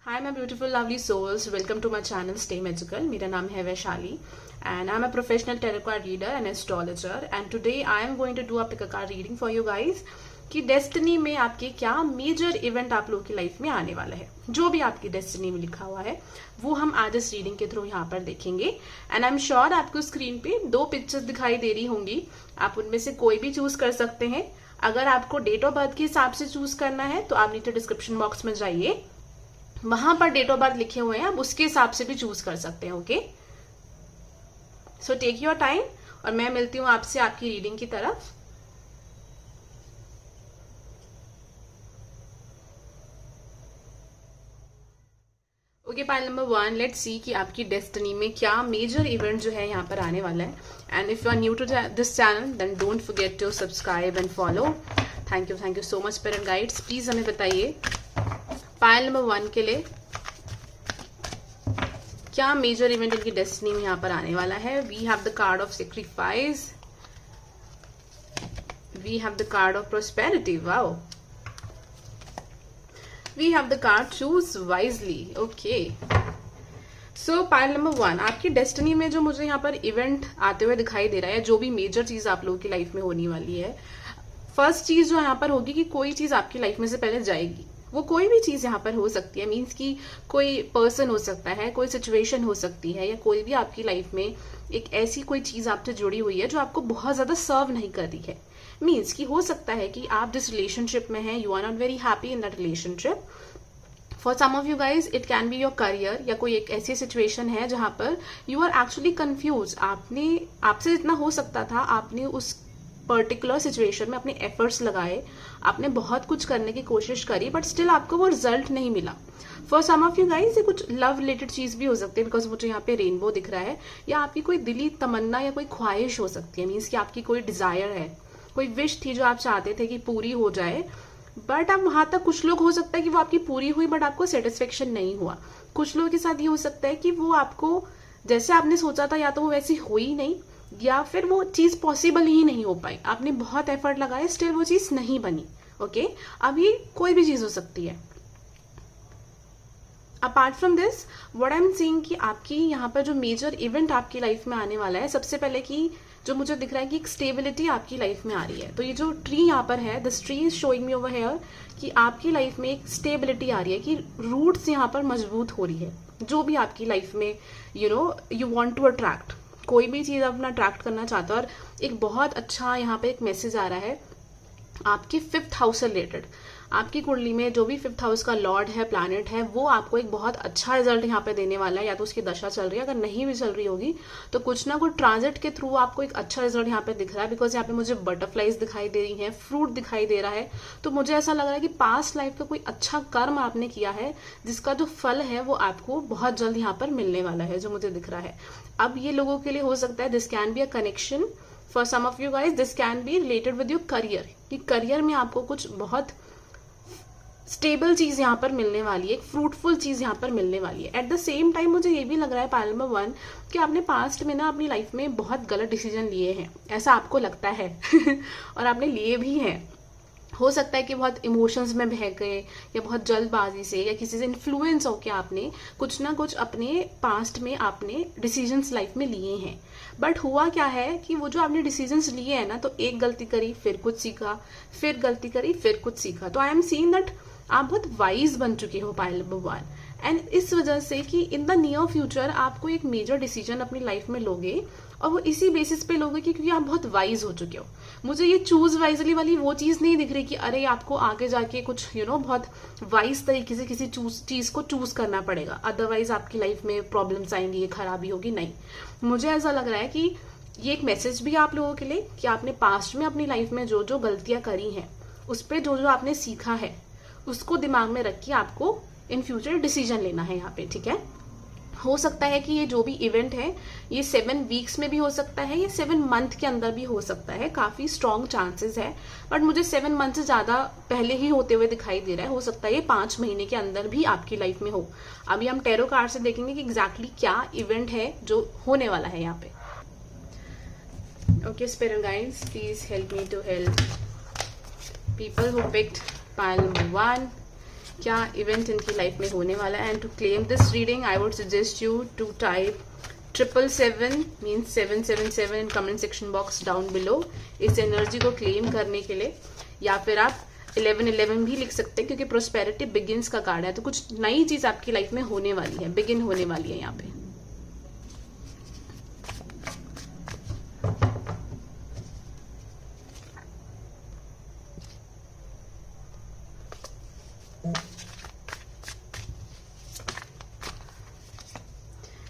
Hi my beautiful lovely souls, welcome to my channel Stay Magical. मेरा नाम है Vaishali and I'm a professional tarot card reader and astrologer and today I am going to do a pick a card reading for you guys कि destiny में आपके क्या major event आप लोगों की लाइफ में आने वाला है। जो भी आपकी डेस्टिनी में लिखा हुआ है वो हम आज इस रीडिंग के थ्रू यहाँ पर देखेंगे एंड आई एम श्योर आपको स्क्रीन पे दो पिक्चर्स दिखाई दे रही होंगी। आप उनमें से कोई भी चूज कर सकते हैं। अगर आपको डेट ऑफ बर्थ के हिसाब से चूज करना है तो आप नीचे डिस्क्रिप्शन बॉक्स में जाइए, वहां पर डेट ऑफ बर्थ लिखे हुए हैं, आप उसके हिसाब से भी चूज कर सकते हैं। Okay, so take your time और मैं मिलती हूँ आपसे आपकी रीडिंग की तरफ। Okay, pile number 1, let's see कि आपकी डेस्टिनी में क्या मेजर इवेंट जो है यहाँ पर आने वाला है। And if you are new to this channel then don't forget to subscribe and follow. Thank you so much parent guides. Please हमें बताइए पाइल नंबर 1 के लिए क्या मेजर इवेंट इनकी डेस्टिनी में यहाँ पर आने वाला है। We have the card of sacrifice, we have the card of prosperity, wow, we have the card choose wisely. Okay, so pile number 1, आपकी डेस्टिनी में जो मुझे यहाँ पर इवेंट आते हुए दिखाई दे रहा है, जो भी मेजर चीज आप लोगों की लाइफ में होने वाली है, फर्स्ट चीज जो यहाँ पर होगी कि कोई चीज आपकी लाइफ में से पहले जाएगी। वो कोई भी चीज यहाँ पर हो सकती है, मीन्स कि कोई पर्सन हो सकता है, कोई सिचुएशन हो सकती है, या कोई भी आपकी लाइफ में एक ऐसी कोई चीज आपसे जुड़ी हुई है जो आपको बहुत ज्यादा सर्व नहीं कर रही है। मीन्स कि हो सकता है कि आप जिस रिलेशनशिप में हैं, you are not very happy in that relationship. For some of you guys it can be your career, या कोई एक ऐसी सिचुएशन है जहां पर यू आर एक्चुअली कंफ्यूज। आपसे जितना हो सकता था आपने उस पर्टिकुलर सिचुएशन में अपने एफर्ट्स लगाए, आपने बहुत कुछ करने की कोशिश करी, बट स्टिल आपको वो रिजल्ट नहीं मिला। For some of you guys ये कुछ लव रिलेटेड चीज भी हो सकती है, बिकॉज मुझे यहाँ पे रेनबो दिख रहा है, या आपकी कोई दिली तमन्ना या कोई ख्वाहिश हो सकती है। मीन्स कि आपकी कोई डिजायर है, कोई विश थी जो आप चाहते थे कि पूरी हो जाए, बट अब वहां तक कुछ लोग हो सकता है कि वो आपकी पूरी हुई बट आपको सेटिस्फेक्शन नहीं हुआ। कुछ लोगों के साथ ये हो सकता है कि वो आपको जैसे आपने सोचा था या तो वो वैसी हुई नहीं, या फिर वो चीज पॉसिबल ही नहीं हो पाई। आपने बहुत एफर्ट लगाए, स्टिल वो चीज नहीं बनी। ओके, अब ये कोई भी चीज हो सकती है। Apart from this what I am seeing कि आपकी यहाँ पर जो मेजर इवेंट आपकी लाइफ में आने वाला है, सबसे पहले कि जो मुझे दिख रहा है कि एक स्टेबिलिटी आपकी लाइफ में आ रही है। तो ये जो ट्री यहाँ पर है, this tree is showing me over here कि आपकी लाइफ में एक स्टेबिलिटी आ रही है, कि रूट्स यहाँ पर मजबूत हो रही है। जो भी आपकी लाइफ में यू वांट टू अट्रैक्ट, कोई भी चीज अपना अट्रैक्ट करना चाहते हो। और एक बहुत अच्छा यहाँ पे एक मैसेज आ रहा है आपके 5th हाउस से रिलेटेड। आपकी कुंडली में जो भी 5th हाउस का लॉर्ड है, प्लैनेट है, वो आपको एक बहुत अच्छा रिजल्ट यहाँ पे देने वाला है। या तो उसकी दशा चल रही है, अगर नहीं भी चल रही होगी तो कुछ ना कुछ ट्रांजिट के थ्रू आपको एक अच्छा रिजल्ट यहाँ पे दिख रहा है। बिकॉज यहाँ पे मुझे बटरफ्लाइज दिखाई दे रही हैं, फ्रूट दिखाई दे रहा है। तो मुझे ऐसा लग रहा है कि पास्ट लाइफ का कोई अच्छा कर्म आपने किया है, जिसका जो फल है वो आपको बहुत जल्द यहाँ पर मिलने वाला है, जो मुझे दिख रहा है। अब ये लोगों के लिए हो सकता है this can be a connection for some of you guys, this can be related with your career, कि करियर में आपको कुछ बहुत स्टेबल चीज यहाँ पर मिलने वाली है, एक फ्रूटफुल चीज यहाँ पर मिलने वाली है। एट द सेम टाइम मुझे ये भी लग रहा है पाइल नंबर 1 कि आपने पास्ट में ना अपनी लाइफ में बहुत गलत डिसीजन लिए हैं, ऐसा आपको लगता है और आपने लिए भी हैं। हो सकता है कि बहुत इमोशंस में बह गए, या बहुत जल्दबाजी से, या किसी से इन्फ्लुएंस होकर आपने कुछ ना कुछ अपने पास्ट में आपने डिसीजंस लाइफ में लिए हैं। बट हुआ क्या है कि वो जो आपने डिसीजंस लिए हैं ना, तो एक गलती करी फिर कुछ सीखा, फिर गलती करी फिर कुछ सीखा। तो आई एम सीइंग दैट आप बहुत वाइज बन चुके हो पाइल नंबर 1, एंड इस वजह से कि इन द नियर फ्यूचर आपको एक मेजर डिसीजन अपनी लाइफ में लोगे, और वो इसी बेसिस पे लोगे कि क्योंकि आप बहुत वाइज हो चुके हो। मुझे ये चूज वाइजली वाली वो चीज नहीं दिख रही कि अरे आपको आगे जाके कुछ बहुत वाइज तरीके से किसी चीज को चूज करना पड़ेगा, अदरवाइज आपकी लाइफ में प्रॉब्लम्स आएंगी, ये खराबी होगी। नहीं, मुझे ऐसा लग रहा है कि ये एक मैसेज भी आप लोगों के लिए कि आपने पास्ट में अपनी लाइफ में जो जो गलतियां करी हैं, उस पर जो जो आपने सीखा है, उसको दिमाग में रख के आपको इन फ्यूचर डिसीजन लेना है यहाँ पे। ठीक है, हो सकता है कि ये जो भी इवेंट है ये 7 वीक्स में भी हो सकता है, या 7 मंथ के अंदर भी हो सकता है, काफी स्ट्रॉन्ग चांसेस है। बट मुझे 7 मंथ से ज्यादा पहले ही होते हुए दिखाई दे रहा है। हो सकता है ये 5 महीने के अंदर भी आपकी लाइफ में हो। अभी हम टैरो कार्ड से देखेंगे कि एग्जैक्टली क्या इवेंट है जो होने वाला है यहाँ पे। Okay spirit guides, please help me to help people who picked pile number 1 क्या इवेंट इनकी लाइफ में होने वाला है। And to claim this reading I would suggest you to type 777 means 777 in comment section box down below इस energy को claim करने के लिए, या फिर आप 1111 भी लिख सकते हैं क्योंकि प्रोस्पेरिटी बिगिंस का कार्ड है। तो कुछ नई चीज आपकी लाइफ में होने वाली है, बिगिन होने वाली है यहाँ पे।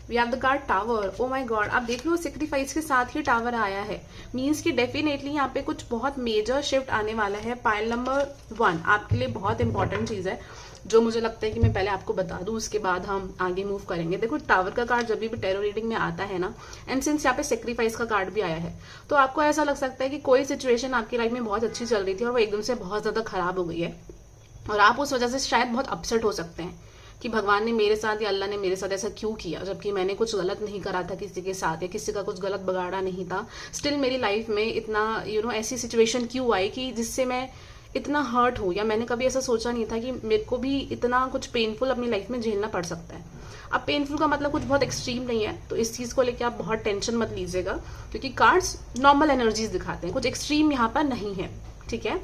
We have the card tower. Oh my god, आप देख लो सेक्रीफाइस के साथ ही टावर आया है, मीन्स कि डेफिनेटली यहाँ पे कुछ बहुत मेजर शिफ्ट आने वाला है। पाइल नंबर 1 आपके लिए बहुत इंपॉर्टेंट चीज है जो मुझे लगता है कि मैं पहले आपको बता दूं, उसके बाद हम आगे मूव करेंगे। देखो टावर का कार्ड जब भी टैरो रीडिंग में आता है ना, एंड सिंस यहाँ पे सेक्रीफाइस का कार्ड भी आया है, तो आपको ऐसा लग सकता है कि कोई सिचुएशन आपकी लाइफ में बहुत अच्छी चल रही थी और वो एकदम से बहुत ज्यादा खराब हो गई है, और आप उस वजह से शायद बहुत अपसेट हो सकते हैं कि भगवान ने मेरे साथ या अल्लाह ने मेरे साथ ऐसा क्यों किया, जबकि मैंने कुछ गलत नहीं करा था किसी के साथ, या किसी का कुछ गलत बगाड़ा नहीं था। स्टिल मेरी लाइफ में इतना ऐसी सिचुएशन क्यों आई कि जिससे मैं इतना हर्ट हूँ, या मैंने कभी ऐसा सोचा नहीं था कि मेरे को भी इतना कुछ पेनफुल अपनी लाइफ में झेलना पड़ सकता है। अब पेनफुल का मतलब कुछ बहुत एक्सट्रीम नहीं है, तो इस चीज को लेकर आप बहुत टेंशन मत लीजिएगा, क्योंकि कार्ड्स नॉर्मल एनर्जीज दिखाते हैं, कुछ एक्सट्रीम यहाँ पर नहीं है, ठीक है।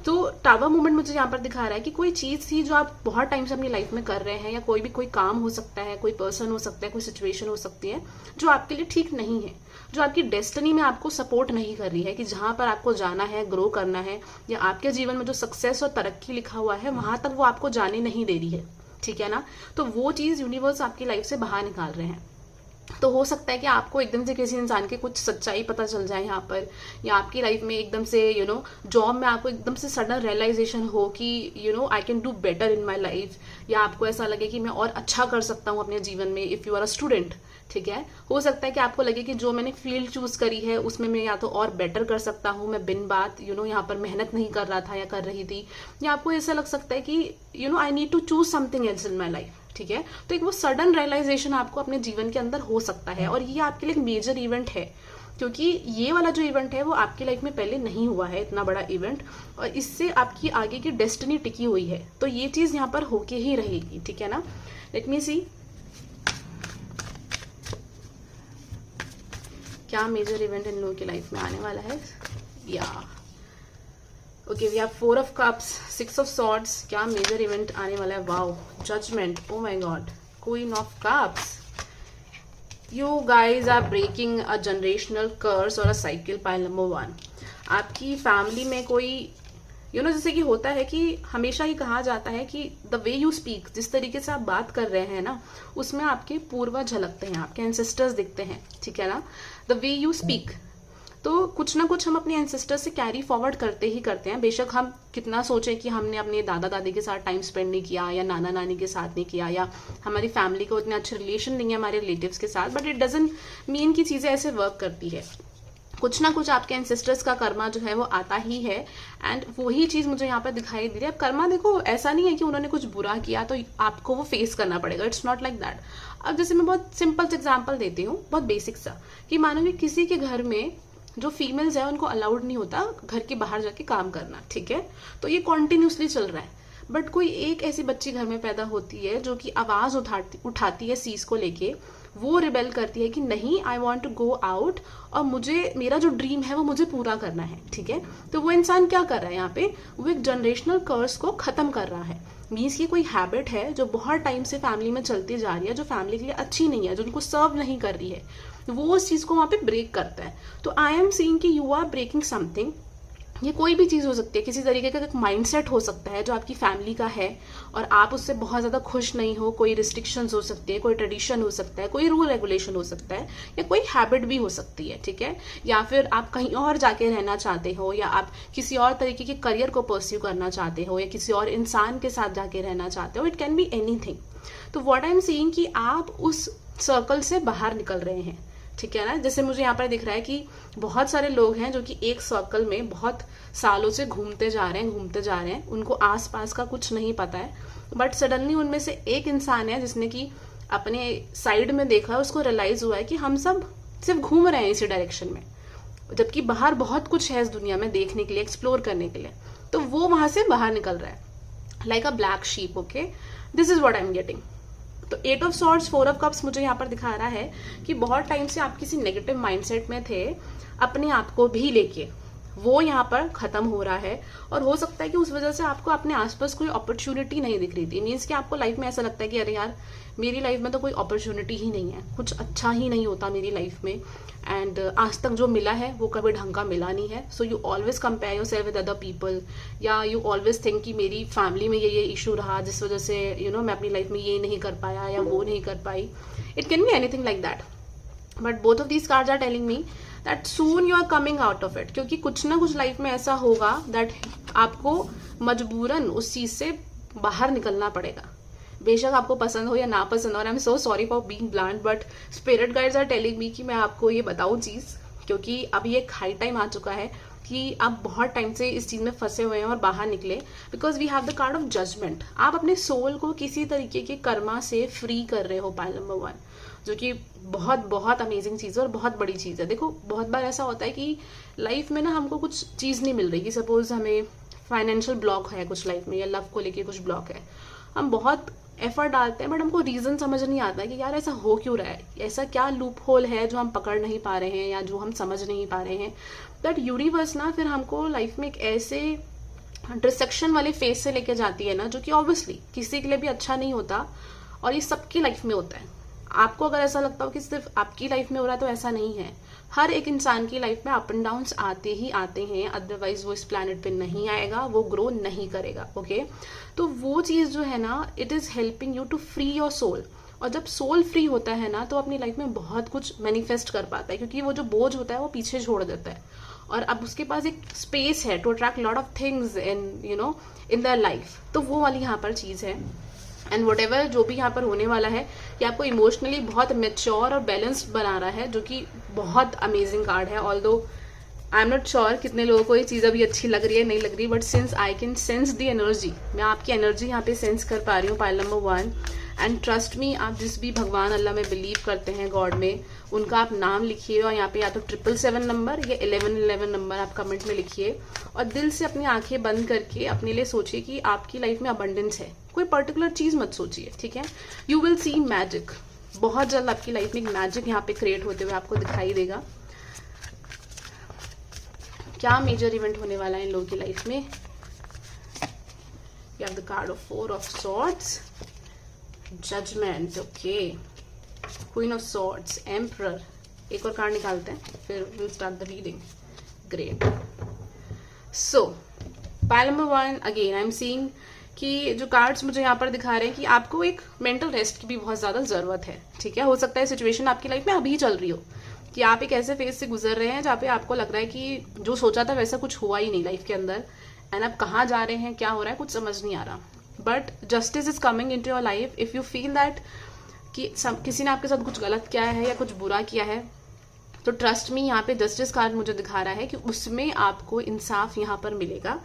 तो टावर मूवमेंट मुझे यहाँ पर दिखा रहा है कि कोई चीज थी जो आप बहुत टाइम से अपनी लाइफ में कर रहे हैं, या कोई काम हो सकता है, कोई पर्सन हो सकता है, कोई सिचुएशन हो सकती है जो आपके लिए ठीक नहीं है, जो आपकी डेस्टिनी में आपको सपोर्ट नहीं कर रही है, कि जहां पर आपको जाना है, ग्रो करना है, या आपके जीवन में जो सक्सेस और तरक्की लिखा हुआ है वहां तक वो आपको जाने नहीं दे रही है, ठीक है ना। तो वो चीज यूनिवर्स आपकी लाइफ से बाहर निकाल रहे हैं। तो हो सकता है कि आपको एकदम से किसी इंसान की कुछ सच्चाई पता चल जाए यहाँ पर, या आपकी लाइफ में एकदम से जॉब में आपको एकदम से सडन रियलाइजेशन हो कि I can do better in my life, या आपको ऐसा लगे कि मैं और अच्छा कर सकता हूँ अपने जीवन में। If you are a student, ठीक है, हो सकता है कि आपको लगे कि जो मैंने फील्ड चूज करी है उसमें मैं या तो और बेटर कर सकता हूँ, मैं बिन बात यहाँ पर मेहनत नहीं कर रहा था या कर रही थी, या आपको ऐसा लग सकता है कि I need to choose something else in my life, ठीक है। तो एक वो सडन रियलाइजेशन आपको अपने जीवन के अंदर हो सकता है, और ये आपके लिए एक मेजर इवेंट है, क्योंकि ये वाला जो इवेंट है वो आपकी लाइफ में पहले नहीं हुआ है, इतना बड़ा इवेंट, और इससे आपकी आगे की डेस्टिनी टिकी हुई है। तो ये चीज यहाँ पर होके ही रहेगी, ठीक है ना। लेट मी सी क्या मेजर इवेंट इन लोगों की लाइफ में आने वाला है। Yeah okay, we have 4 of cups, 6 of swords, क्या मेजर इवेंट आने वाला है। Wow, judgement, oh my god, queen of cups. You guys are breaking a generational curse और अ साइकिल। पाइल नंबर 1, आपकी फैमिली में कोई जैसे कि होता है कि हमेशा ही कहा जाता है कि द वे यू स्पीक, जिस तरीके से आप बात कर रहे हैं ना, उसमें आपके पूर्वज झलकते हैं, आपके एंसेस्टर्स दिखते हैं, ठीक है ना। द वे यू स्पीक, तो कुछ ना कुछ हम अपने एंसेस्टर से कैरी फॉरवर्ड करते ही करते हैं। बेशक हम कितना सोचें कि हमने अपने दादा दादी के साथ टाइम स्पेंड नहीं किया, या नाना नानी के साथ नहीं किया, या हमारी फैमिली को उतने अच्छे रिलेशन नहीं है हमारे रिलेटिव्स के साथ, बट इट डजंट मीन कि चीजें ऐसे वर्क करती है। कुछ ना कुछ आपके एंसेस्टर्स का कर्मा जो है वो आता ही है, एंड वही चीज मुझे यहाँ पर दिखाई दे रही है। अब कर्मा देखो, ऐसा नहीं है कि उन्होंने कुछ बुरा किया तो आपको वो फेस करना पड़ेगा, इट्स नॉट लाइक दैट। अब जैसे मैं बहुत सिंपल से एग्जाम्पल देती हूँ, बहुत बेसिक सा, कि मानो कि किसी के घर में जो फीमेल्स है उनको अलाउड नहीं होता घर के बाहर जाके काम करना, ठीक है, तो ये कॉन्टिन्यूसली चल रहा है। बट कोई एक ऐसी बच्ची घर में पैदा होती है जो कि आवाज उठाती है इस चीज को लेके, वो रिबेल करती है कि नहीं, I want to go out, और मुझे मेरा जो ड्रीम है वो मुझे पूरा करना है, ठीक है। तो वो इंसान क्या कर रहा है यहाँ पे, वो एक जनरेशनल कर्स को खत्म कर रहा है। मीन्स की कोई हैबिट है जो बहुत टाइम से फैमिली में चलती जा रही है, जो फैमिली के लिए अच्छी नहीं है, जो उनको सर्व नहीं कर रही है, वो उस चीज को वहां पे ब्रेक करता है। तो आई एम सीइंग कि यू आर ब्रेकिंग समथिंग। ये कोई भी चीज हो सकती है, किसी तरीके का एक माइंडसेट हो सकता है जो आपकी फैमिली का है और आप उससे बहुत ज्यादा खुश नहीं हो। कोई रिस्ट्रिक्शंस हो सकती है, कोई ट्रेडिशन हो सकता है, कोई रूल रेगुलेशन हो सकता है, या कोई हैबिट भी हो सकती है, ठीक है। या फिर आप कहीं और जाके रहना चाहते हो, या आप किसी और तरीके के करियर को परस्यू करना चाहते हो, या किसी और इंसान के साथ जाके रहना चाहते हो। It can be anything. तो व्हाट आई एम सीइंग कि आप उस सर्कल से बाहर निकल रहे हैं, ठीक है ना। जैसे मुझे यहाँ पर दिख रहा है कि बहुत सारे लोग हैं जो कि एक सर्कल में बहुत सालों से घूमते जा रहे हैं, उनको आसपास का कुछ नहीं पता है, बट सडनली उनमें से एक इंसान है जिसने कि अपने साइड में देखा, उसको रियलाइज हुआ है कि हम सब सिर्फ घूम रहे हैं इसी डायरेक्शन में, जबकि बाहर बहुत कुछ है इस दुनिया में देखने के लिए, एक्सप्लोर करने के लिए। तो वो वहां से बाहर निकल रहा है। Like a black sheep. Okay, this is what I am getting. तो 8 ऑफ सॉर्ड्स, 4 ऑफ कप्स मुझे यहाँ पर दिखा रहा है कि बहुत टाइम से आप किसी नेगेटिव माइंडसेट में थे, अपने आप को भी लेके, वो यहाँ पर खत्म हो रहा है. और हो सकता है कि उस वजह से आपको अपने आसपास कोई अपॉर्चुनिटी नहीं दिख रही थी. मीन्स कि आपको लाइफ में ऐसा लगता है कि अरे यार, मेरी लाइफ में तो कोई अपॉर्चुनिटी ही नहीं है, कुछ अच्छा ही नहीं होता मेरी लाइफ में, एंड आज तक जो मिला है वो कभी ढंग का मिला नहीं है. So you always compare your self with other people, या यू ऑलवेज थिंक कि मेरी फैमिली में ये इशू रहा जिस वजह से मैं अपनी लाइफ में ये नहीं कर पाया या वो नहीं कर पाई. It can be anything like that. But both of these cards are telling me that soon you are coming out of it. क्योंकि कुछ ना कुछ लाइफ में ऐसा होगा दैट आपको मजबूरन उस चीज से बाहर निकलना पड़ेगा, बेशक आपको पसंद हो या ना पसंद हो. और I am so sorry for being blunt, but spirit guides are telling me कि मैं आपको ये बताऊं चीज, क्योंकि अब ये हाई टाइम आ चुका है कि आप बहुत टाइम से इस चीज में फंसे हुए हैं और बाहर निकले. Because we have the card of judgement. आप अपने सोल को किसी तरीके के कर्मा से फ्री कर रहे हो, पाइल नंबर 1, जो कि बहुत बहुत अमेजिंग चीज़ है और बहुत बड़ी चीज़ है. देखो, बहुत बार ऐसा होता है कि लाइफ में ना हमको कुछ चीज़ नहीं मिल रही, कि सपोज हमें फाइनेंशियल ब्लॉक है कुछ लाइफ में, या लव को लेके कुछ ब्लॉक है. हम बहुत एफर्ट डालते हैं बट हमको रीज़न समझ नहीं आता कि यार ऐसा हो क्यों रहा है, ऐसा क्या लूप होल है जो हम पकड़ नहीं पा रहे हैं या जो हम समझ नहीं पा रहे हैं. दैट यूनिवर्स ना फिर हमको लाइफ में एक ऐसे इंटरसेक्शन वाले फेज से लेके जाती है ना, जो कि ऑब्वियसली किसी के लिए भी अच्छा नहीं होता, और ये सबकी लाइफ में होता है. आपको अगर ऐसा लगता हो कि सिर्फ आपकी लाइफ में हो रहा है, तो ऐसा नहीं है. हर एक इंसान की लाइफ में अप एंड डाउन्स आते ही आते हैं, अदरवाइज वो इस प्लैनेट पे नहीं आएगा, वो ग्रो नहीं करेगा. ओके, तो वो चीज जो है ना, it is helping you to free your soul. और जब सोल फ्री होता है ना, तो अपनी लाइफ में बहुत कुछ मैनिफेस्ट कर पाता है, क्योंकि वो जो बोझ होता है वो पीछे छोड़ देता है, और अब उसके पास एक स्पेस है to attract lot of things in their life. तो वो वाली यहाँ पर चीज है. एंड वट एवर जो भी यहाँ पर होने वाला है, ये आपको इमोशनली बहुत मेच्योर और बैलेंस्ड बना रहा है, जो कि बहुत अमेजिंग कार्ड है. Although I am not sure कितने लोगों को ये चीज़ अभी अच्छी लग रही है नहीं लग रही, but since I can sense the energy, मैं आपकी एनर्जी यहाँ पे सेंस कर पा रही हूँ, pile number 1. And trust me, आप जिस भी भगवान अल्लाह में बिलीव करते हैं, गॉड में, उनका आप नाम लिखिए, और यहाँ पे या तो 777 नंबर या 1111 नंबर आप कमेंट में लिखिए, और दिल से अपनी आंखें बंद करके अपने लिए सोचिए कि आपकी लाइफ में अबंडेंस है. कोई पर्टिकुलर चीज मत सोचिए, ठीक है. You will see magic. बहुत जल्द आपकी लाइफ में एक मैजिक यहाँ पे क्रिएट होते हुए आपको दिखाई देगा. क्या मेजर इवेंट होने वाला है इन लोगों की लाइफ में? You have the card of 4 of swords, judgment, okay, queen of swords, emperor. एक और कार्ड निकालते हैं, फिर we'll start the reading. Great. So, pile number 1, again I'm seeing कि जो कार्ड्स मुझे यहाँ पर दिखा रहे हैं कि आपको एक मेंटल रेस्ट की भी बहुत ज्यादा जरूरत है, ठीक है. हो सकता है सिचुएशन आपकी लाइफ में अभी चल रही हो, कि आप एक ऐसे फेज से गुजर रहे हैं जहाँ पे आपको लग रहा है कि जो सोचा था वैसा कुछ हुआ ही नहीं लाइफ के अंदर, एंड आप कहाँ जा रहे हैं, क्या हो रहा है, कुछ समझ नहीं आ रहा. But justice is coming in to your life if you feel that कि किसी ने आपके साथ कुछ गलत किया है या कुछ बुरा किया है, तो ट्रस्ट मी, यहाँ पे जस्टिस कार्ड मुझे दिखा रहा है कि उसमें आपको इंसाफ यहाँ पर मिलेगा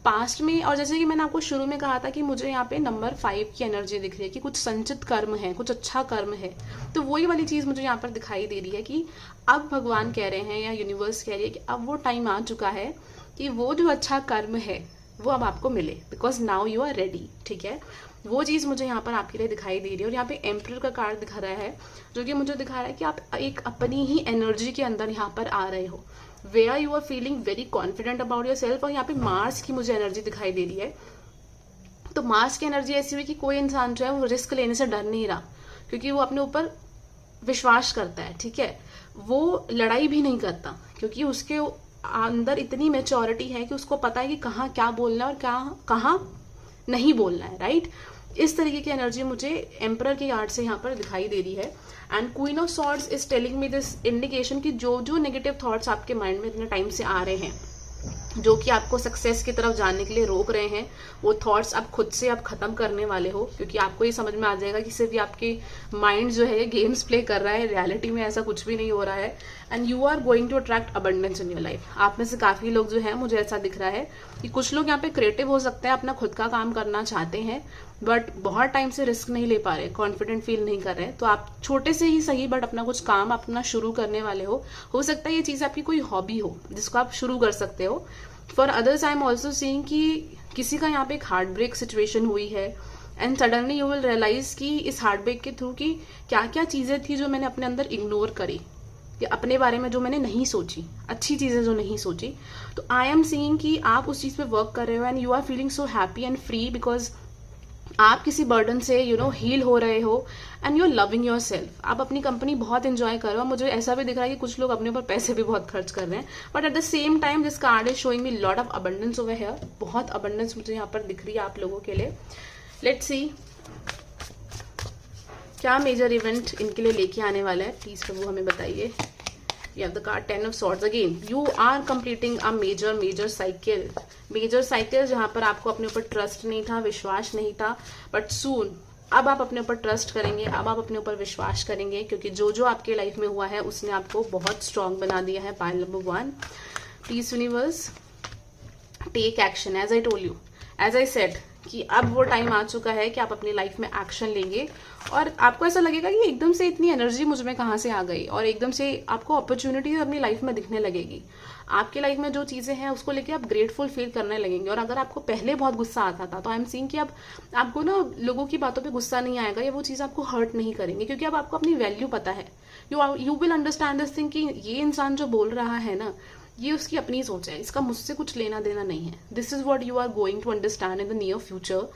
पास्ट में. और जैसे कि मैंने आपको शुरू में कहा था कि मुझे यहाँ पे नंबर 5 की एनर्जी दिख रही है कि कुछ संचित कर्म है, कुछ अच्छा कर्म है. तो वही वाली चीज मुझे यहाँ पर दिखाई दे रही है कि अब भगवान कह रहे हैं या यूनिवर्स कह रही है कि अब वो टाइम आ चुका है कि वो जो अच्छा कर्म है वो अब आपको मिले, because now you are ready, ठीक है. वो चीज मुझे यहाँ पर आपके लिए दिखाई दे रही है. और यहाँ पे एम्परर का कार्ड दिखा रहा है, जो कि मुझे दिखा रहा है कि आप एक अपनी ही एनर्जी के अंदर यहाँ पर आ रहे हो, where you are feeling very confident about yourself. और यहाँ पे मार्स की मुझे एनर्जी दिखाई दे रही है. तो मार्स की एनर्जी ऐसी हुई कि कोई इंसान जो है वो रिस्क लेने से डर नहीं रहा, क्योंकि वो अपने ऊपर विश्वास करता है, ठीक है. वो लड़ाई भी नहीं करता, क्योंकि उसके अंदर इतनी मेच्योरिटी है कि उसको पता है कि कहाँ क्या बोलना है और कहाँ नहीं बोलना है, राइट. इस तरीके की एनर्जी मुझे एम्परर की कार्ड से यहाँ पर दिखाई दे रही है. And queen of swords is telling me this indication कि जो जो नेगेटिव थॉट्स आपके माइंड में इतने टाइम से आ रहे हैं, जो कि आपको सक्सेस की तरफ जाने के लिए रोक रहे हैं, वो थॉट्स आप खुद से आप खत्म करने वाले हो, क्योंकि आपको ये समझ में आ जाएगा कि सिर्फ ये आपके माइंड जो है ये गेम्स प्ले कर रहा है, रियलिटी में ऐसा कुछ भी नहीं हो रहा है. And you are going to attract abundance in your life. आप में से काफी लोग जो है, मुझे ऐसा दिख रहा है कि कुछ लोग यहाँ पे क्रिएटिव हो सकते हैं, अपना खुद का काम करना चाहते हैं, बट बहुत टाइम से रिस्क नहीं ले पा रहे, कॉन्फिडेंट फील नहीं कर रहे. तो आप छोटे से ही सही बट अपना कुछ काम अपना शुरू करने वाले हो सकता है ये चीज आपकी कोई हॉबी हो जिसको आप शुरू कर सकते हो. For others I am also seeing कि किसी का यहाँ पे एक हार्ट ब्रेक सिचुएशन हुई है and suddenly you will realise कि इस हार्ट ब्रेक के थ्रू कि क्या क्या चीजें थी जो मैंने अपने अंदर इग्नोर करी, या अपने बारे में जो मैंने नहीं सोची, अच्छी चीजें जो नहीं सोची. तो आई एम सीइंग कि आप उस चीज पे वर्क कर रहे हो and you are feeling so happy and free because आप किसी बर्डन से हील हो रहे हो and you are loving yourself. आप अपनी कंपनी बहुत इंजॉय कर रहे हो. मुझे ऐसा भी दिख रहा है कि कुछ लोग अपने ऊपर पैसे भी बहुत खर्च कर रहे हैं, but at the same time this card is showing me lot of abundance over here. बहुत अबंडेंस मुझे यहाँ पर दिख रही है आप लोगों के लिए. लेट्स सी क्या मेजर इवेंट इनके लिए लेके आने वाला है. प्लीज प्रभु हमें बताइए. You have the card 10 of Swords again. You are completing a major cycle. Major cycle जहां पर आपको अपने ऊपर ट्रस्ट नहीं था, विश्वास नहीं था, बट सून अब आप अपने ऊपर ट्रस्ट करेंगे, अब आप अपने ऊपर विश्वास करेंगे, क्योंकि जो जो आपके लाइफ में हुआ है उसने आपको बहुत स्ट्रांग बना दिया है. Pile number 1. Please universe take action. As I told you, as I said कि अब वो टाइम आ चुका है कि आप अपनी लाइफ में एक्शन लेंगे और आपको ऐसा लगेगा कि एकदम से इतनी एनर्जी मुझ में कहाँ से आ गई और एकदम से आपको अपॉर्चुनिटी अपनी लाइफ में दिखने लगेगी. आपकी लाइफ में जो चीजें हैं उसको लेके आप ग्रेटफुल फील करने लगेंगे. और अगर आपको पहले बहुत गुस्सा आता था तो आई एम सीइंग कि अब आपको लोगों की बातों पे गुस्सा नहीं आएगा या वो चीज आपको हर्ट नहीं करेंगे, क्योंकि अब आपको अपनी वैल्यू पता है. You will understand this thing कि ये इंसान जो बोल रहा है ना, ये उसकी अपनी सोच है, इसका मुझसे कुछ लेना देना नहीं है. This is what you are going to understand in the near future.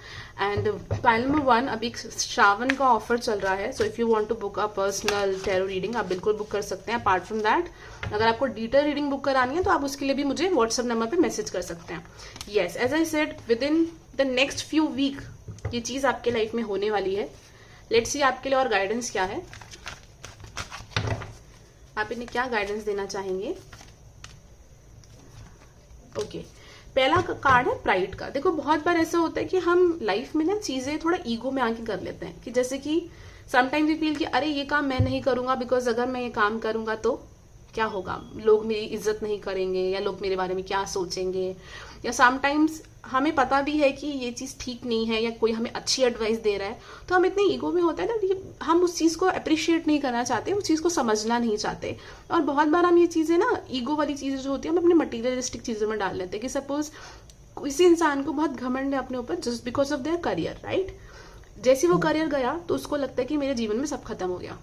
And pile number 1, अभी श्रावण का ऑफर चल रहा है. So if you want to book a personal tarot reading आप बिल्कुल बुक कर सकते हैं. अपार्ट फ्रॉम दैट, अगर आपको डिटेल रीडिंग बुक करानी है तो आप उसके लिए भी मुझे व्हाट्सएप नंबर पे मैसेज कर सकते हैं. Yes, as I said, within the next few week ये चीज आपके लाइफ में होने वाली है. लेट्स सी आपके लिए और गाइडेंस क्या है, आप इन्हें क्या गाइडेंस देना चाहेंगे. ओके, पहला कार्ड है प्राइड का. देखो बहुत बार ऐसा होता है कि हम लाइफ में ना चीजें थोड़ा ईगो में आके कर लेते हैं, कि जैसे कि समटाइम्स वी फील कि अरे ये काम मैं नहीं करूंगा बिकॉज अगर मैं ये काम करूंगा तो क्या होगा, लोग मेरी इज्जत नहीं करेंगे या लोग मेरे बारे में क्या सोचेंगे. या समटाइम्स हमें पता भी है कि ये चीज ठीक नहीं है या कोई हमें अच्छी एडवाइस दे रहा है, तो हम इतने ईगो में होते हैं ना कि हम उस चीज को अप्रिशिएट नहीं करना चाहते, उस चीज को समझना नहीं चाहते. और बहुत बार हम ये चीजें ना, ईगो वाली चीजें जो होती है, हम अपने मटीरियलिस्टिक चीजों में डाल लेते हैं. कि सपोज किसी इंसान को बहुत घमंड है अपने ऊपर just because of their career, right. जैसे वो करियर गया तो उसको लगता है कि मेरे जीवन में सब खत्म हो गया.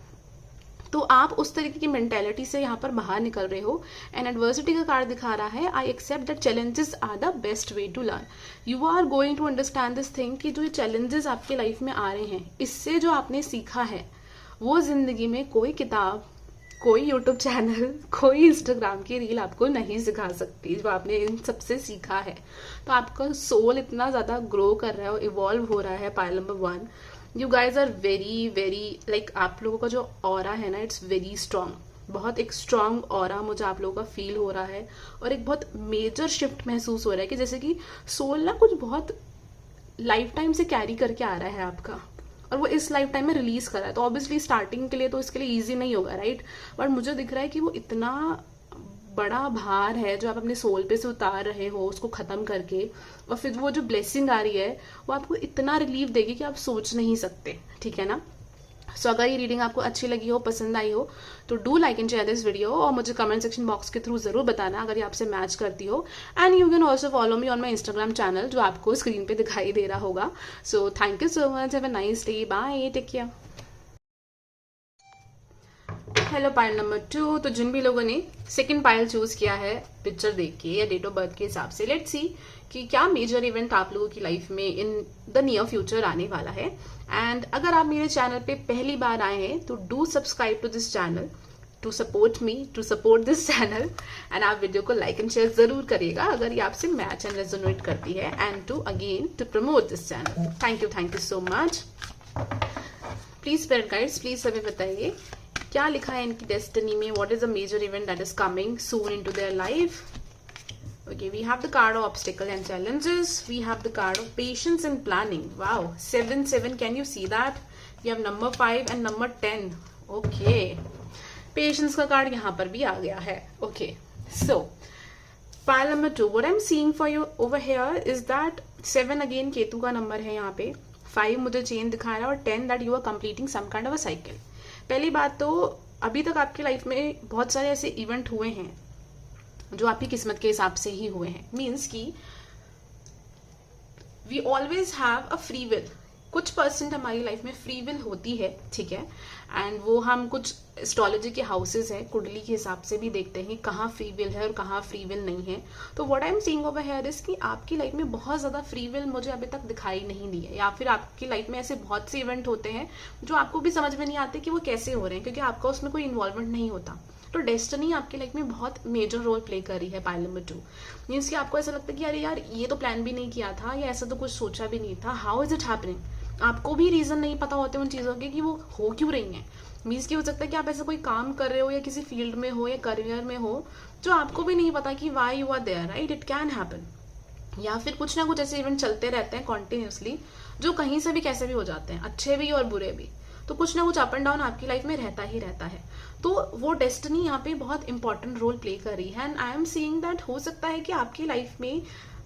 तो आप उस तरीके की मेंटेलिटी से यहाँ पर बाहर निकल रहे हो. एंड एडवर्सिटी का कार्ड दिखा रहा है, I accept that challenges are the best way to learn. You are going to understand this thing कि जो ये चैलेंजेस आपके लाइफ में आ रहे हैं, इससे जो आपने सीखा है वो जिंदगी में कोई किताब, कोई यूट्यूब चैनल, कोई इंस्टाग्राम की रील आपको नहीं सिखा सकती. जो आपने इन सबसे सीखा है, तो आपका सोल इतना ज्यादा ग्रो कर रहा है, इवॉल्व हो रहा है. Pile number 1, you guys are very very like, आप लोगों का जो ऑरा है ना, इट्स वेरी स्ट्रांग. बहुत एक स्ट्रांग ऑरा मुझे आप लोगों का फील हो रहा है. और एक बहुत मेजर शिफ्ट महसूस हो रहा है कि जैसे कि सोल ना कुछ बहुत लाइफ टाइम से कैरी करके आ रहा है आपका, और वो इस लाइफ टाइम में रिलीज कर रहा है. तो ऑब्वियसली स्टार्टिंग के लिए तो इसके लिए ईजी नहीं होगा, राइट. बट मुझे दिख रहा है कि वो इतना बड़ा भार है जो आप अपने सोल पे से उतार रहे हो, उसको खत्म करके, और फिर वो जो ब्लेसिंग आ रही है वो आपको इतना रिलीफ देगी कि आप सोच नहीं सकते. ठीक है ना. सो अगर ये रीडिंग आपको अच्छी लगी हो, पसंद आई हो, तो do like and share this video और मुझे कमेंट सेक्शन बॉक्स के थ्रू जरूर बताना अगर ये आपसे मैच करती हो. And you can also follow me on my Instagram channel जो आपको स्क्रीन पे दिखाई दे रहा होगा. So thank you so much, have a nice day, bye, take care. Hello pile number 2. तो जिन भी लोगों ने सेकंड पाइल चूज किया है पिक्चर देख के या डेट ऑफ बर्थ के हिसाब से, लेट्स सी कि क्या मेजर इवेंट आप लोगों की लाइफ में इन द नियर फ्यूचर आने वाला है. एंड अगर आप मेरे चैनल पे पहली बार आए हैं तो do subscribe to this channel to support me, to support this channel. And आप वीडियो को लाइक एंड शेयर जरूर करिएगा अगर ये आपसे मैच एंड रेजोनेट करती है. And to again to promote this channel. Thank you so much. Please spirit guides, please सभी बताइए क्या लिखा है इनकी डेस्टिनी में. What is the major event that is coming soon into their life. Okay, we have the card of obstacle and challenges. We have the card of patience and planning. Wow, 7-7. Can you see that? You have number 5 and number 10. Okay, patience का card यहाँ पर भी आ गया है. Okay, so pile number 2. What I'm seeing for you over here is that 7 again Ketu का number है यहाँ पे. 5 मुझे चेन दिखा रहा है और 10 that you are completing some kind of a cycle. पहली बात तो अभी तक आपकी लाइफ में बहुत सारे ऐसे इवेंट हुए हैं जो आपकी किस्मत के हिसाब से ही हुए हैं। मीन्स कि we always have a free will, कुछ परसेंट हमारी लाइफ में फ्री विल होती है, ठीक है, एंड वो हम कुछ एस्ट्रोलॉजी के हाउसेज है, कुंडली के हिसाब से भी देखते हैं कहाँ फ्री विल है और कहाँ फ्री विल नहीं है। तो what I am seeing over here is कि आपकी लाइफ में बहुत ज्यादा फ्री विल मुझे अभी तक दिखाई नहीं दी है, या फिर आपकी लाइफ में ऐसे बहुत से इवेंट होते हैं जो आपको भी समझ में नहीं आते कि वो कैसे हो रहे हैं, क्योंकि आपका उसमें कोई इन्वॉल्वमेंट नहीं होता। तो डेस्टिनी आपकी लाइफ में बहुत मेजर रोल प्ले कर रही है। पाइल नंबर 2 मीन्स कि आपको ऐसा लगता है कि अरे यार ये तो प्लान भी नहीं किया था, या ऐसा तो कुछ सोचा भी नहीं था, हाउ इज इट हैपनिंग। आपको भी रीजन नहीं पता होते उन चीजों के कि वो हो क्यों रही हैं। मीन्स कि हो सकता है कि आप ऐसा कोई काम कर रहे हो या किसी फील्ड में हो या करियर में हो जो आपको भी नहीं पता कि why you are there, right, it can happen. या फिर कुछ ना कुछ ऐसे इवेंट चलते रहते हैं कॉन्टिन्यूसली जो कहीं से भी कैसे भी हो जाते हैं, अच्छे भी और बुरे भी। तो कुछ ना कुछ अप एंड डाउन आपकी लाइफ में रहता ही रहता है। तो वो डेस्टिनी यहाँ पे बहुत इंपॉर्टेंट रोल प्ले कर रही है। And I am seeing that हो सकता है कि आपकी लाइफ में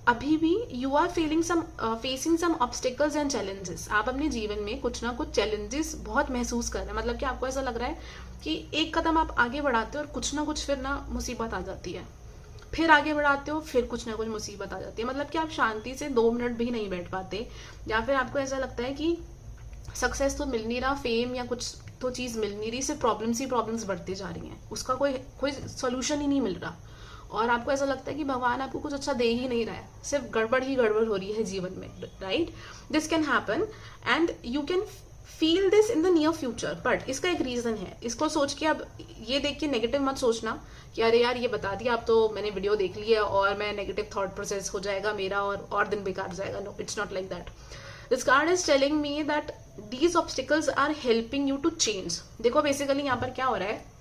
अभी भी you are facing some obstacles and challenges. आप अपने जीवन में कुछ ना कुछ चैलेंजेस बहुत महसूस कर रहे हैं, मतलब कि आपको ऐसा लग रहा है कि एक कदम आप आगे बढ़ाते हो और कुछ ना कुछ फिर ना मुसीबत आ जाती है, फिर आगे बढ़ाते हो फिर कुछ ना कुछ मुसीबत आ जाती है। मतलब कि आप शांति से 2 मिनट भी नहीं बैठ पाते, या फिर आपको ऐसा लगता है कि सक्सेस तो मिल नहीं रहा, फेम या कुछ तो चीज मिल नहीं रही, सिर्फ प्रॉब्लम्स ही प्रॉब्लम्स बढ़ती जा रही हैं, उसका कोई सोल्यूशन ही नहीं मिल रहा। और आपको ऐसा लगता है कि भगवान आपको कुछ अच्छा दे ही नहीं रहा है, सिर्फ गड़बड़ ही गड़बड़ हो रही है जीवन में, right. This can happen and you can feel this in the near future. But इसका एक रीजन है, इसको सोच के अब ये देख के नेगेटिव मत सोचना कि अरे यार ये बता दिया, अब तो मैंने वीडियो देख ली है और मैं नेगेटिव थॉट प्रोसेस हो जाएगा मेरा और दिन बेकार जाएगा। No, it's not like that. This card is telling me that these obstacles are helping you to change. देखो बेसिकली यहाँ पर क्या हो रहा है,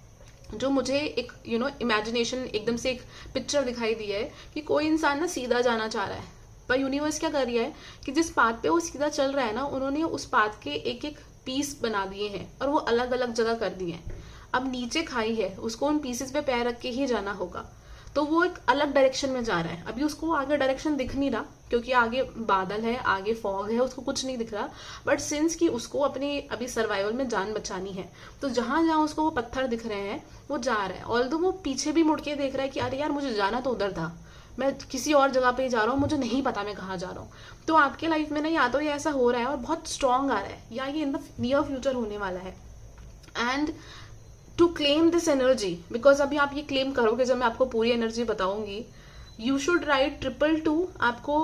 जो मुझे एक इमेजिनेशन एकदम से एक पिक्चर दिखाई दी है कि कोई इंसान ना सीधा जाना चाह रहा है, पर यूनिवर्स क्या कर रही है कि जिस पाथ पे वो सीधा चल रहा है ना, उन्होंने उस पाथ के एक एक पीस बना दिए हैं और वो अलग अलग जगह कर दिए हैं। अब नीचे खाई है, उसको उन पीसेस पे पैर रख के ही जाना होगा, तो वो एक अलग डायरेक्शन में जा रहा है। अभी उसको आगे डायरेक्शन दिख नहीं रहा क्योंकि आगे बादल है, आगे फॉग है, उसको कुछ नहीं दिख रहा। बट सिंस कि उसको अपने अभी सर्वाइवल में जान बचानी है, तो जहां जहां उसको वो पत्थर दिख रहे हैं वो जा रहा है। ऑल्दो वो पीछे भी मुड़ के देख रहा है कि अरे यार मुझे जाना तो उधर था, मैं किसी और जगह पे जा रहा हूँ, मुझे नहीं पता मैं कहाँ जा रहा हूँ। तो आपके लाइफ में ना या तो ये ऐसा हो रहा है और बहुत स्ट्रांग आ रहा है, या ये इन द नियर फ्यूचर होने वाला है। And to claim this energy, because अभी आप ये क्लेम करोगे जब मैं आपको पूरी एनर्जी बताऊंगी, यू शुड राइट 222। आपको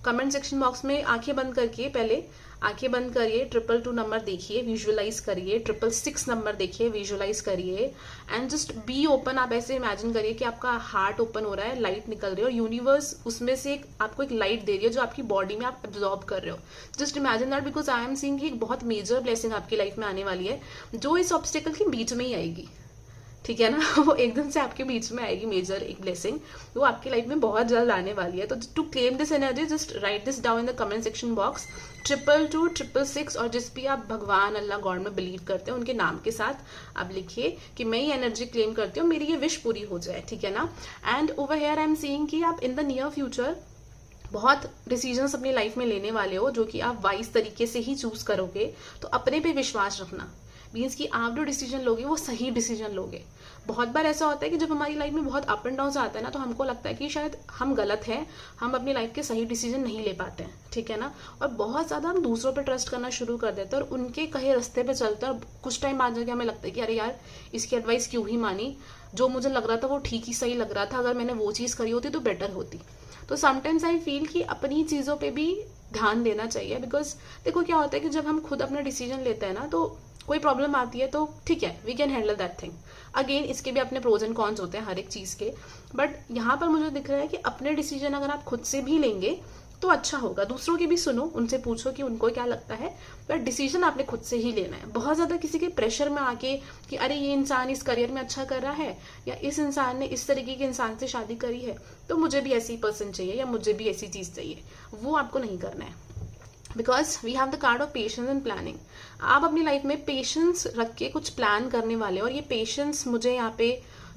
कमेंट सेक्शन बॉक्स में आंखें बंद करके पहले आंखें बंद करिए, 222 नंबर देखिए, विजुअलाइज करिए, 666 नंबर देखिए, विजुअलाइज करिए, एंड जस्ट बी ओपन। आप ऐसे इमेजिन करिए कि आपका हार्ट ओपन हो रहा है, लाइट निकल रही है और यूनिवर्स उसमें से आपको एक लाइट दे रही है जो आपकी बॉडी में आप एब्जॉर्ब कर रहे हो। Just imagine that, because I am seeing एक बहुत मेजर ब्लेसिंग आपकी लाइफ में आने वाली है जो इस ऑब्स्टिकल के बीच में ही आएगी, ठीक है ना। वो एकदम से आपके बीच में आएगी मेजर एक ब्लेसिंग, वो आपकी लाइफ में बहुत जल्द आने वाली है। तो to claim this energy just write this down in the comment section box, 222 666, और जिस भी आप भगवान अल्लाह गॉड में बिलीव करते हैं उनके नाम के साथ आप लिखिए कि मैं ये एनर्जी क्लेम करती हूँ, मेरी ये विश पूरी हो जाए, ठीक है ना। And over here I am seeing कि आप इन द नियर फ्यूचर बहुत डिसीजंस अपनी लाइफ में लेने वाले हो जो कि आप वाइज तरीके से ही चूज करोगे। तो अपने पे विश्वास रखना, मीन्स कि आप जो डिसीजन लोगे वो सही डिसीजन लोगे। बहुत बार ऐसा होता है कि जब हमारी लाइफ में बहुत अप एंड डाउन आता है ना, तो हमको लगता है कि शायद हम गलत हैं, हम अपनी लाइफ के सही डिसीजन नहीं ले पाते हैं, ठीक है ना। और बहुत ज्यादा हम दूसरों पे ट्रस्ट करना शुरू कर देते हैं और उनके कहे रास्ते पे चलते हैं, और कुछ टाइम बाद जाके हमें लगता है कि अरे यार इसकी एडवाइस क्यों ही मानी, जो मुझे लग रहा था वो ठीक ही सही लग रहा था, अगर मैंने वो चीज करी होती तो बेटर होती। तो समटाइम्स आई फील कि अपनी चीजों पे भी ध्यान देना चाहिए, बिकॉज देखो क्या होता है कि जब हम खुद अपना डिसीजन लेते हैं ना, तो कोई प्रॉब्लम आती है तो ठीक है, we can handle that thing. Again इसके भी अपने प्रोज एंड कॉन्स होते हैं हर एक चीज के, बट यहाँ पर मुझे दिख रहा है कि अपने डिसीजन अगर आप खुद से भी लेंगे तो अच्छा होगा। दूसरों की भी सुनो, उनसे पूछो कि उनको क्या लगता है, बट डिसीजन आपने खुद से ही लेना है। बहुत ज्यादा किसी के प्रेशर में आके कि अरे ये इंसान इस करियर में अच्छा कर रहा है, या इस इंसान ने इस तरीके के इंसान से शादी करी है तो मुझे भी ऐसी पर्सन चाहिए या मुझे भी ऐसी चीज चाहिए, वो आपको नहीं करना है। Because we have the card of patience and planning. आप अपनी लाइफ में पेशेंस रख के कुछ प्लान करने वाले, और ये पेशेंस मुझे यहाँ पे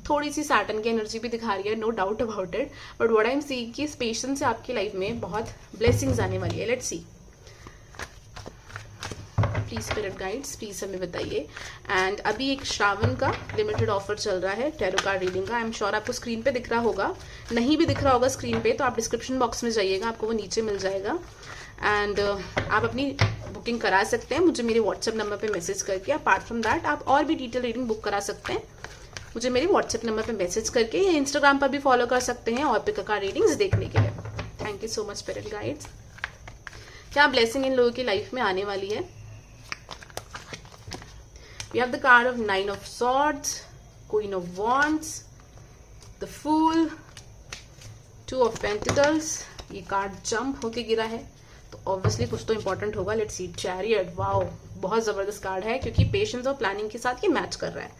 थोड़ी सी सैटर्न की एनर्जी भी दिखा रही है, no doubt about it, but what I am seeing कि इस पेशेंस से आपकी लाइफ में बहुत ब्लेसिंग्स आने वाली है। Let's see. Please spirit guides please हमें बताइए। एंड अभी एक श्रावण का लिमिटेड ऑफर चल रहा है टैरो कार्ड रीडिंग का। आई एम श्योर आपको स्क्रीन पे दिख रहा होगा, नहीं भी दिख रहा होगा स्क्रीन पे तो आप डिस्क्रिप्शन बॉक्स में जाइएगा, आपको वो नीचे मिल जाएगा। एंड आप अपनी बुकिंग करा सकते हैं मुझे मेरे व्हाट्सएप नंबर पे मैसेज करके। अपार्ट फ्रॉम दैट आप और भी डिटेल रीडिंग बुक करा सकते हैं मुझे मेरे व्हाट्सएप नंबर पे मैसेज करके, या इंस्टाग्राम पर भी फॉलो कर सकते हैं और पिका कार्ड रीडिंग्स देखने के लिए। Thank you so much spirit guides. क्या ब्लेसिंग इन लोगों की लाइफ में आने वाली है? We have the card of 9 of swords, queen of wands, the fool, 2 of pentacles. ये कार्ड जंप होके गिरा है तो ऑब्वियसली कुछ तो इंपॉर्टेंट होगा। Let's see chariot. वाओ, बहुत जबरदस्त कार्ड है क्योंकि पेशेंस और प्लानिंग के साथ ये मैच कर रहा है।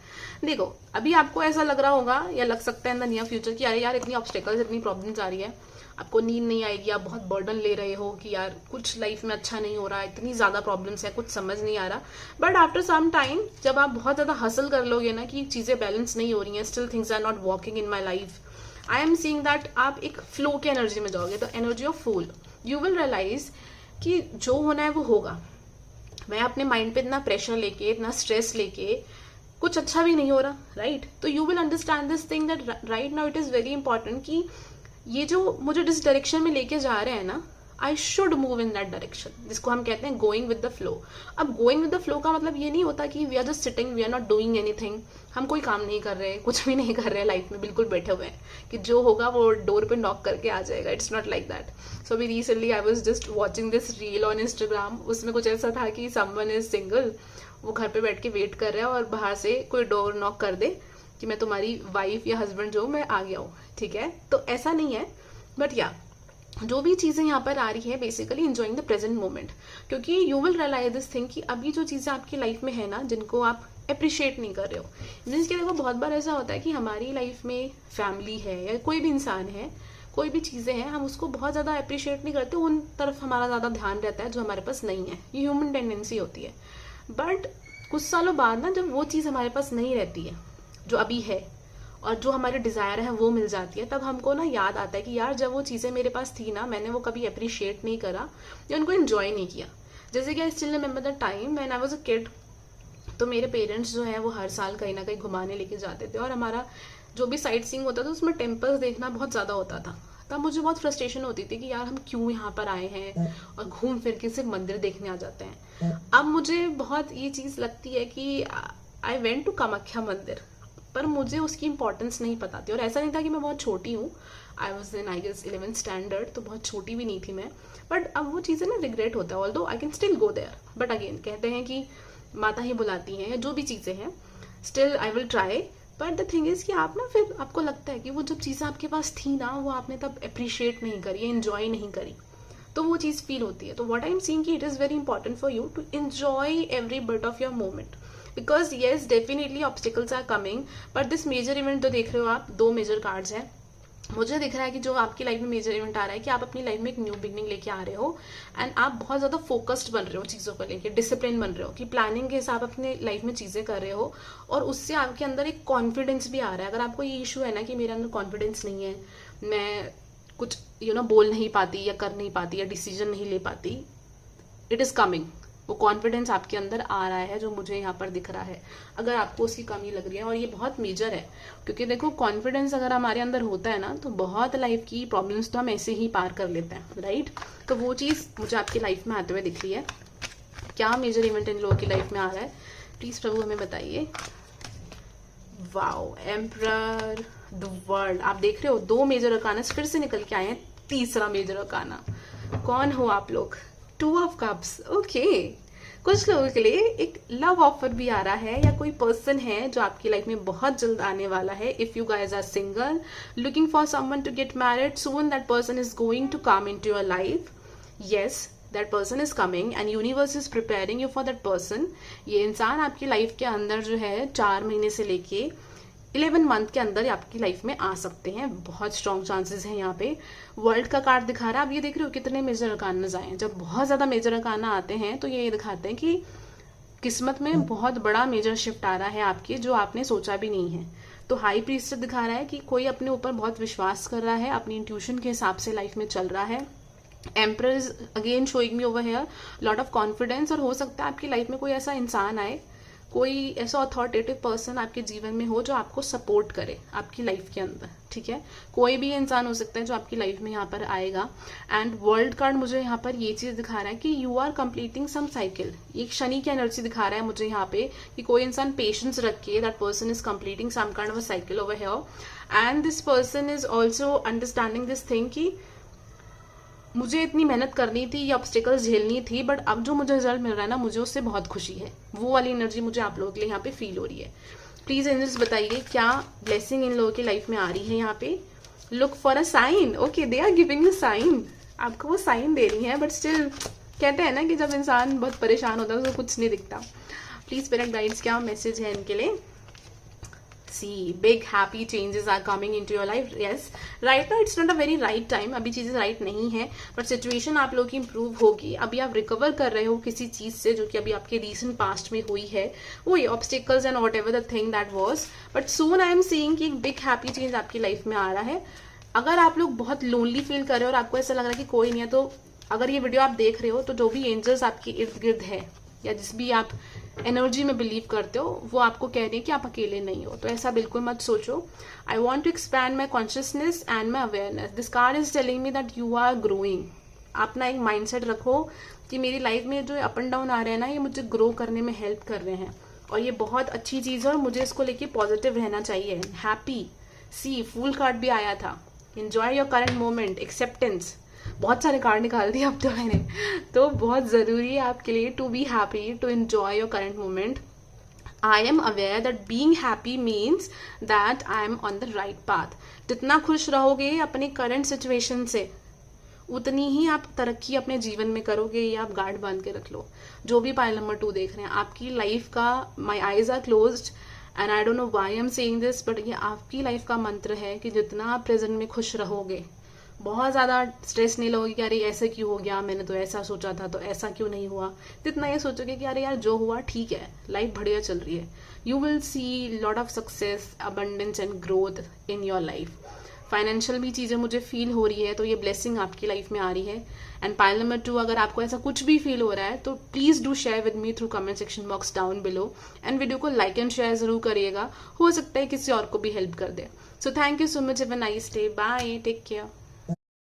देखो अभी आपको ऐसा लग रहा होगा या लग सकता है इन द नियर फ्यूचर कि अरे यार इतनी ऑब्स्टेकल्स, इतनी प्रॉब्लम्स आ रही है, आपको नींद नहीं आएगी, आप बहुत बर्डन ले रहे हो कि यार कुछ लाइफ में अच्छा नहीं हो रहा, इतनी ज्यादा प्रॉब्लम्स है, कुछ समझ नहीं आ रहा। बट आफ्टर सम टाइम जब आप बहुत ज्यादा हसल कर लोगे ना कि चीजें बैलेंस नहीं हो रही हैं, still things are not working in my life, I am seeing that आप एक फ्लो के एनर्जी में जाओगे, the energy of fool. You will realise कि जो होना है वो होगा। मैं अपने माइंड पे इतना प्रेशर लेके, इतना स्ट्रेस लेके कुछ अच्छा भी नहीं हो रहा, राइट? तो you will understand this thing that right now it is very important कि ये जो मुझे जिस डायरेक्शन में लेके जा रहे हैं ना, I should move in that direction, जिसको हम कहते हैं गोइंग विद द फ्लो। अब गोइंग विद द फ्लो का मतलब ये नहीं होता कि we are just sitting, we are not doing anything, हम कोई काम नहीं कर रहे, कुछ भी नहीं कर रहे लाइफ में, बिल्कुल बैठे हुए हैं कि जो होगा वो डोर पे नॉक करके आ जाएगा। It's not like that. So अभी recently I was just watching this reel on Instagram, उसमें कुछ ऐसा था कि समवन इज सिंगल, वो घर पे बैठ के वेट कर रहा है और बाहर से कोई डोर नॉक कर दे कि मैं तुम्हारी वाइफ या हस्बैंड जो मैं आ गया हूँ, ठीक है? तो ऐसा नहीं है, बट या जो भी चीजें यहाँ पर आ रही है basically enjoying the present moment, क्योंकि you will realise this thing कि अभी जो चीजें आपकी लाइफ में है ना, जिनको आप अप्रिशिएट नहीं कर रहे हो। मीन्स कि देखो बहुत बार ऐसा होता है कि हमारी लाइफ में फैमिली है या कोई भी इंसान है, कोई भी चीजें हैं, हम उसको बहुत ज्यादा अप्रिशिएट नहीं करते, उन तरफ हमारा ज्यादा ध्यान रहता है जो हमारे पास नहीं है। ये ह्यूमन टेंडेंसी होती है। बट कुछ सालों बाद ना जब वो चीज हमारे पास नहीं रहती है जो अभी है, और जो हमारे डिजायर है वो मिल जाती है, तब हमको ना याद आता है कि यार जब वो चीजें मेरे पास थी ना, मैंने वो कभी अप्रिशिएट नहीं करा या उनको एंजॉय नहीं किया। जैसे कि I still remember the time when I was a kid, तो मेरे पेरेंट्स जो है वो हर साल कहीं ना कहीं घुमाने लेके जाते थे, और हमारा जो भी साइट सीइंग होता था उसमें टेम्पल्स देखना बहुत ज्यादा होता था। तब मुझे बहुत फ्रस्ट्रेशन होती थी कि यार हम क्यों यहाँ पर आए हैं और घूम फिर के सिर्फ मंदिर देखने आ जाते हैं। अब मुझे बहुत ये चीज लगती है कि आई वेंट टू कामाख्या मंदिर, पर मुझे उसकी इंपॉर्टेंस नहीं पता थी। और ऐसा नहीं था कि मैं बहुत छोटी हूँ, I was in I guess 11th standard, तो बहुत छोटी भी नहीं थी मैं। बट अब वो चीज़ें ना रिग्रेट होता है, although I can still go there, but again कहते हैं कि माता ही बुलाती हैं या जो भी चीज़ें हैं, still I will try. But the thing is कि आप ना फिर आपको लगता है कि वो जब चीज़ें आपके पास थी ना, वो आपने तब अप्रिशिएट नहीं करी, एंजॉय नहीं करी, तो वो चीज़ फील होती है। तो व्हाट आई एम सीइंग कि it is very important for you to enjoy every bit of your moment, because yes definitely obstacles are coming, but this major event जो देख रहे हो आप, 2 मेजर कार्ड्स हैं, मुझे दिख रहा है कि जो आपकी लाइफ में मेजर इवेंट आ रहा है कि आप अपनी लाइफ में एक न्यू बिगनिंग लेके आ रहे हो, एंड आप बहुत ज्यादा फोकस्ड बन रहे हो चीजों को लेके, डिसिप्लिन बन रहे हो कि प्लानिंग के हिसाब अपने लाइफ में चीजें कर रहे हो, और उससे आपके अंदर एक कॉन्फिडेंस भी आ रहा है। अगर आपको ये इशू है ना कि मेरे अंदर कॉन्फिडेंस नहीं है, मैं कुछ बोल नहीं पाती या कर नहीं पाती या डिसीजन नहीं ले पाती, इट इज कमिंग, वो कॉन्फिडेंस आपके अंदर आ रहा है जो मुझे यहाँ पर दिख रहा है। अगर आपको उसकी कमी लग रही है, और ये बहुत मेजर है, क्योंकि देखो कॉन्फिडेंस अगर हमारे अंदर होता है ना, तो बहुत लाइफ की प्रॉब्लम्स तो हम ऐसे ही पार कर लेते हैं, राइट? तो वो चीज़ मुझे आपकी लाइफ में आते हुए दिख रही है। क्या मेजर इवेंट इन लोगों की लाइफ में आ रहा है, प्लीज प्रभु हमें बताइए। Wow, emperor, the world. आप देख रहे हो 2 मेजर अरकाना फिर से निकल के आए हैं, तीसरा मेजर अरकाना। कौन हो आप लोग? 2 ऑफ कप्स। ओके, कुछ लोगों के लिए एक लव ऑफर भी आ रहा है, या कोई पर्सन है जो आपकी लाइफ में बहुत जल्द आने वाला है। If you guys are single looking for someone to get married soon, that person is going to come into your life. Yes, that person is coming and universe is preparing you for that person. ये इंसान आपकी life के अंदर जो है 4 महीने से लेके 11 मंथ के अंदर आपकी लाइफ में आ सकते हैं। बहुत स्ट्रॉन्ग चांसेस हैं यहाँ पे। वर्ल्ड का कार्ड दिखा रहा है। आप ये देख रहे हो कितने मेजर अरकाना आए। जब बहुत ज्यादा मेजर अरकाना आते हैं तो ये दिखाते हैं कि किस्मत में बहुत बड़ा मेजर शिफ्ट आ रहा है आपकी, जो आपने सोचा भी नहीं है। तो हाई प्रीस्टेस दिखा रहा है कि कोई अपने ऊपर बहुत विश्वास कर रहा है, अपनी इंट्यूशन के हिसाब से लाइफ में चल रहा है, emperor is again showing me over here lot of confidence, और हो सकता है आपकी लाइफ में कोई ऐसा इंसान आए, कोई ऐसा अथॉरिटेटिव पर्सन आपके जीवन में हो जो आपको सपोर्ट करे आपकी लाइफ के अंदर, ठीक है। कोई भी इंसान हो सकता है जो आपकी लाइफ में यहाँ पर आएगा। एंड वर्ल्ड कार्ड मुझे यहाँ पर ये चीज दिखा रहा है कि you are completing some cycle. ये शनि की एनर्जी दिखा रहा है मुझे यहाँ पे कि कोई इंसान पेशेंस रख के that person is completing some kind of a cycle over here. And this person is also understanding this thing कि मुझे इतनी मेहनत करनी थी, ये ऑब्स्टिकल्स झेलनी थी, बट अब जो मुझे रिजल्ट मिल रहा है ना, मुझे उससे बहुत खुशी है। वो वाली एनर्जी मुझे आप लोगों के लिए यहाँ पे फील हो रही है। प्लीज एंजल्स बताइए क्या ब्लेसिंग इन लोगों की लाइफ में आ रही है यहाँ पे। Look for a sign. Okay, they are giving a sign. आपको वो साइन दे रही है, बट स्टिल कहते हैं ना कि जब इंसान बहुत परेशान होता है तो कुछ नहीं दिखता। प्लीज स्पिरिट गाइड्स, क्या मैसेज है इनके लिए। See, big happy changes are coming into your life. Yes, right now it's not a very right time. अभी चीजें राइट नहीं है, बट सिचुएशन आप लोगों की इंप्रूव होगी। अभी आप रिकवर कर रहे हो किसी चीज से जो कि अभी आपके रिसेंट पास्ट में हुई है, वही obstacles and what ever the thing that was, but soon I am seeing कि एक बिग हैप्पी चेंज आपकी लाइफ में आ रहा है। अगर आप लोग बहुत लोनली फील कर रहे हो और आपको ऐसा लग रहा है कि कोई नहीं है, तो अगर ये वीडियो आप देख रहे हो तो जो भी एंजल्स आपके इर्द गिर्द है या जिस भी आप एनर्जी में बिलीव करते हो, वो आपको कह रही है कि आप अकेले नहीं हो। तो ऐसा बिल्कुल मत सोचो। I want to expand my consciousness and my awareness. This card is telling me that you are growing. अपना एक माइंडसेट रखो कि मेरी लाइफ में जो अप एंड डाउन आ रहे हैं ना, ये मुझे ग्रो करने में हेल्प कर रहे हैं, और ये बहुत अच्छी चीज है और मुझे इसको लेके पॉजिटिव रहना चाहिए। हैप्पी। सी, फूल कार्ड भी आया था। Enjoy your current moment. Acceptance. बहुत सारे कार्ड निकाल दिए अब तो मैंने, तो बहुत जरूरी है आपके लिए to be happy, to enjoy your current moment. I am aware that being happy means that I am on the right path. जितना खुश रहोगे अपने करंट सिचुएशन से, उतनी ही आप तरक्की अपने जीवन में करोगे। ये आप गार्ड बांध के रख लो। जो भी पाइल नंबर 2 देख रहे हैं, आपकी लाइफ का, my eyes are closed and I don't know why I am saying this, but ये आपकी लाइफ का मंत्र है कि जितना आप प्रेजेंट में खुश रहोगे, बहुत ज़्यादा स्ट्रेस नहीं लोगे कि अरे ऐसे क्यों हो गया, मैंने तो ऐसा सोचा था तो ऐसा क्यों नहीं हुआ। जितना ये सोचोगे कि अरे यार जो हुआ ठीक है, लाइफ बढ़िया चल रही है, you will see lot of success, abundance and growth in your life. Financial भी चीज़ें मुझे फील हो रही है, तो ये ब्लेसिंग आपकी लाइफ में आ रही है। एंड पाइल नंबर 2, अगर आपको ऐसा कुछ भी फील हो रहा है तो please do share with me through comment section box down below, and video को लाइक एंड शेयर जरूर करिएगा। हो सकता है किसी और को भी हेल्प कर दे। So thank you so much. Have a nice day. Bye. Take care.